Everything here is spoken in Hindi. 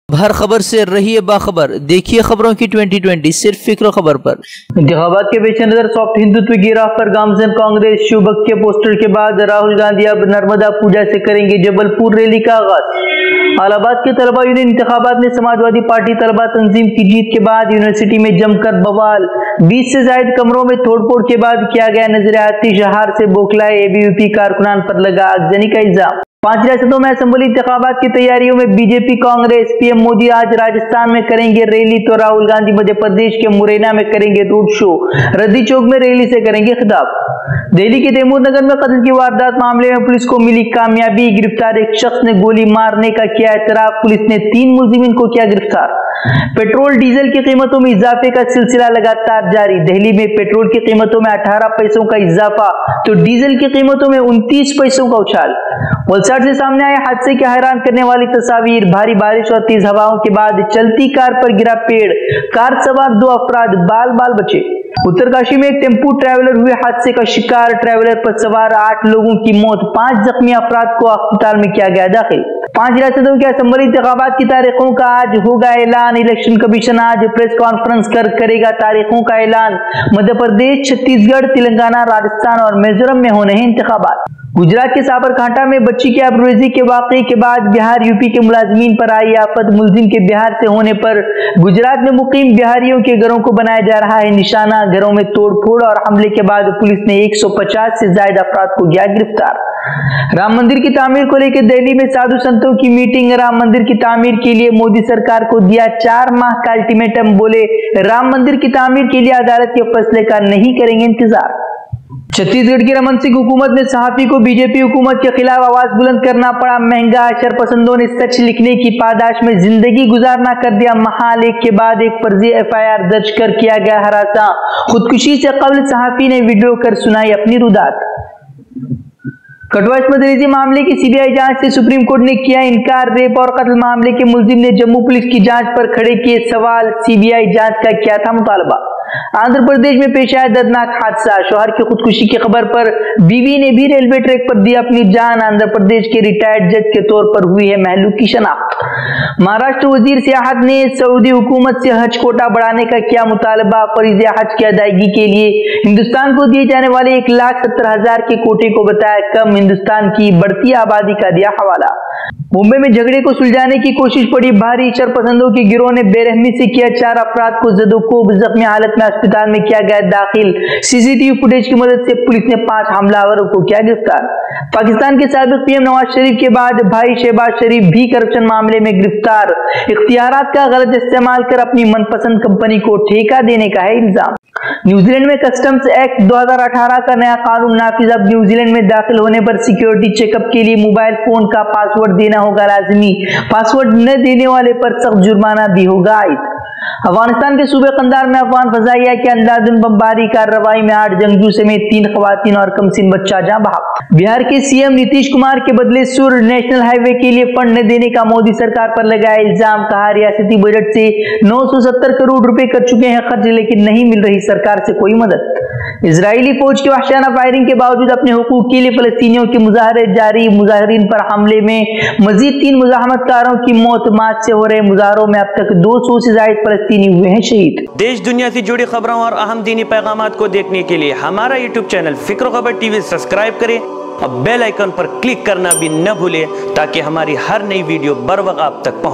हर खबर से रहिए बाखबर। देखिए खबरों की 2020 सिर्फ फिक्र खबर पर। इंतखाबात के पेश नजर सॉफ्ट हिंदुत्व की राह पर गामजन कांग्रेस शिवभक्त के पोस्टर के बाद राहुल गांधी अब नर्मदा पूजा से करेंगे जबलपुर रैली का आगाज। इलाहाबाद के तलबा यूनियन इंतखाबात में समाजवादी पार्टी तलबा तंजीम की जीत के बाद यूनिवर्सिटी में जमकर बवाल। 20 से ज्यादा कमरों में तोड़फोड़ के बाद किया गया नजरियाती शहार से बोखलाए एबीवीपी कारकुनान पर लगा आगजनी का इल्जाम। 5 रियासतों में असेंबली इंतखाबात की तैयारियों में बीजेपी कांग्रेस। पीएम मोदी आज राजस्थान में करेंगे रैली तो राहुल गांधी मध्य प्रदेश के मुरैना में करेंगे रोड शो। रद्दी चौक में रैली से करेंगे खिताब। दिल्ली के तैमूर नगर में कत्ल की वारदात मामले में पुलिस को मिली कामयाबी। गिरफ्तार एक शख्स ने गोली मारने का किया एतराफ। पुलिस ने 3 मुलजिमीन को किया गिरफ्तार। पेट्रोल डीजल की कीमतों में इजाफे का सिलसिला लगातार जारी। दिल्ली में पेट्रोल की कीमतों में 18 पैसों का इजाफा तो डीजल की कीमतों में 29 पैसों का उछाल। वलसाड से सामने आए हादसे की हैरान करने वाली तस्वीर। भारी बारिश और तेज हवाओं के बाद चलती कार पर गिरा पेड़। कार सवार 2 अफराद बाल बाल बचे। उत्तरकाशी में एक टेम्पू ट्रैवलर हुए हादसे का शिकार। ट्रैवलर पर सवार 8 लोगों की मौत। 5 जख्मी अफराद को अस्पताल में किया गया दाखिल। 5 रियासतों के असेंबली इंतखाबात की तारीखों का आज होगा ऐलान। इलेक्शन कमीशन आज प्रेस कॉन्फ्रेंस कर करेगा तारीखों का ऐलान। मध्य प्रदेश, छत्तीसगढ़, तेलंगाना, राजस्थान और मिजोरम में होने हैं इंतखाबात। गुजरात के साबरकांठा में बच्ची की आबरूरेजी के वाकये के बाद बिहार यूपी के मुलाजमीन पर आई आफत। मुलजिम के बिहार से होने पर गुजरात में मुकीम बिहारियों के घरों को बनाया जा रहा है निशाना। घरों में तोड़फोड़ और हमले के बाद पुलिस ने 150 से ज्यादा अफराद को किया गिरफ्तार। राम मंदिर की तामीर को लेकर दिल्ली में साधु संतों की मीटिंग। राम मंदिर की तामीर के लिए मोदी सरकार को दिया 4 माह का अल्टीमेटम। बोले राम मंदिर की तामीर के लिए अदालत के फैसले का नहीं करेंगे इंतजार। छत्तीसगढ़ की रमन सिंह हुकूमत में सहाफी को बीजेपी हुकूमत के खिलाफ आवाज बुलंद करना पड़ा महंगा। शरपसंदों ने सच लिखने की पादाश में जिंदगी गुजारना कर दिया महाल। एक के बाद एक फर्जी FIR दर्ज कर किया गया हरासा। खुदकुशी से कबल सहाफी ने वीडियो कर सुनाई अपनी रुदात। कठुआ मदरेसी मामले की CBI जांच से सुप्रीम कोर्ट ने किया इनकार। रेप और कत्ल मामले के मुलजिम ने जम्मू पुलिस की जांच पर खड़े किए सवाल। CBI जांच का किया था मुतालबा। आंध्र प्रदेश में पेश आया दर्दनाक हादसा। शौहर की खुदकुशी की खबर पर बीवी ने भी रेलवे ट्रैक पर दी अपनी जान। आंध्र प्रदेश के रिटायर्ड जज के तौर पर हुई है महलूक की शनाख्त। महाराष्ट्र वजीर सियाहत ने सऊदी हुकूमत से हज कोटा बढ़ाने का किया मुतालबा। फरीज़े हज की अदायगी के लिए हिंदुस्तान को दिए जाने वाले 1,70,000 के कोटे को बताया कम। हिंदुस्तान की बढ़ती आबादी का दिया हवाला। मुंबई में झगड़े को सुलझाने की कोशिश पड़ी भारी। शरपसंदों के गिरोह ने बेरहमी से किया 4 अफराद को जदोकोब। जख्मी हालत में अस्पताल में किया गया दाखिल। CCTV फुटेज की मदद से पुलिस ने 5 हमलावरों को किया गिरफ्तार। पाकिस्तान के साबिक PM नवाज शरीफ के बाद भाई शहबाज शरीफ भी करप्शन मामले में गिरफ्तार। इख्तियारात का गलत इस्तेमाल कर अपनी मनपसंद कंपनी को ठेका देने का है इल्जाम। न्यूजीलैंड में कस्टम्स एक्ट 2018 का नया कानून नाफिज। अब न्यूजीलैंड में दाखिल होने पर सिक्योरिटी चेकअप के लिए मोबाइल फोन का पासवर्ड देना होगा लाजमी। पासवर्ड न देने वाले पर सख्त जुर्माना भी होगा आयद। अफगानिस्तान के सूबे कंदार में अफगान फजाइया की अंधाधुंध बमबारी कार्रवाई में 8 जंगजू समेत 3 खवातीन और कमसिन बच्चा जाँ बहक। बिहार के CM नीतीश कुमार के बदले सुर। नेशनल हाईवे के लिए फंड न देने का मोदी सरकार पर लगाया इल्जाम। कहा रियासती बजट से 970 करोड़ रुपए कर चुके हैं खर्च लेकिन नहीं मिल रही सरकार से कोई मदद। इजरायली फौज की वहशाना फायरिंग के बावजूद अपने हुकूक के लिए फलस्तीनियों के मुजाहरे जारी। मुजाहिरीन पर हमले में मजीद 3 मुजाहमतकारों की मौत। मार्च से हो रहे मुजाहरों में अब तक 200 से ज्यादा फलस्तीनी हुए हैं शहीद। देश दुनिया से जुड़ी खबरों और अहम दीनी पैगामात को देखने के लिए हमारा YouTube चैनल फिक्र खबर TV सब्सक्राइब करें और बेल आइकन पर क्लिक करना भी न भूलें ताकि हमारी हर नई वीडियो बर वक्त आप तक पहुंचे।